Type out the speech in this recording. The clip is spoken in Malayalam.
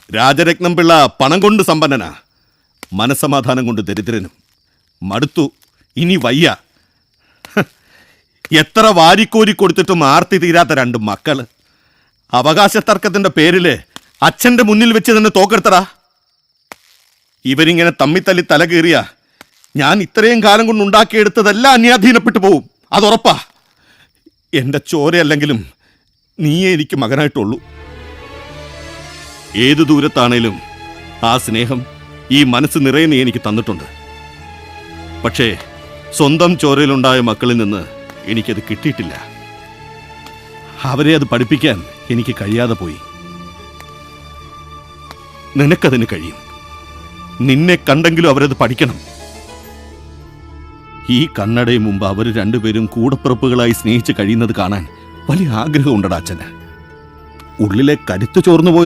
രാജരത്നം പിള്ള പണം കൊണ്ട് സമ്പന്നനാ, മനസമാധാനം കൊണ്ട് ദരിദ്രനും. മടുത്തു, ഇനി വയ്യ. എത്ര വാരിക്കോരി കൊടുത്തിട്ടും ആർത്തി തീരാത്ത 2 മക്കള്. അവകാശ തർക്കത്തിന്റെ പേരില് അച്ഛന്റെ മുന്നിൽ വെച്ച് തന്നെ തോക്കെടുത്തടാ. ഇവരിങ്ങനെ തമ്മിത്തല്ലി തല കീറിയ ഞാൻ ഇത്രയും കാലം കൊണ്ട് ഉണ്ടാക്കിയെടുത്തതെല്ലാം അന്യാധീനപ്പെട്ടു പോവും, അതുറപ്പാ. എന്റെ ചോരയല്ലെങ്കിലും നീയേ എനിക്ക് മകനായിട്ടുള്ളൂ. ഏതു ദൂരത്താണേലും ആ സ്നേഹം, ഈ മനസ്സ് നിറയെ നീ എനിക്ക് തന്നിട്ടുണ്ട്. പക്ഷേ സ്വന്തം ചോരയിലുണ്ടായ മക്കളിൽ നിന്ന് എനിക്കത് കിട്ടിയിട്ടില്ല. അവരെ അത് പഠിപ്പിക്കാൻ എനിക്ക് കഴിയാതെ പോയി. നിനക്കതിന് കഴിയും. നിന്നെ കണ്ടെങ്കിലും അവരത് പഠിക്കണം. ഈ കണ്ണടയും മുമ്പ് അവർ 2 പേരും കൂടപ്പിറപ്പുകളായി സ്നേഹിച്ച് കഴിയുന്നത് കാണാൻ വലിയ ആഗ്രഹമുണ്ടടാ അച്ഛന്. ഉള്ളിലെ കരുത്ത് ചോർന്നു പോയി.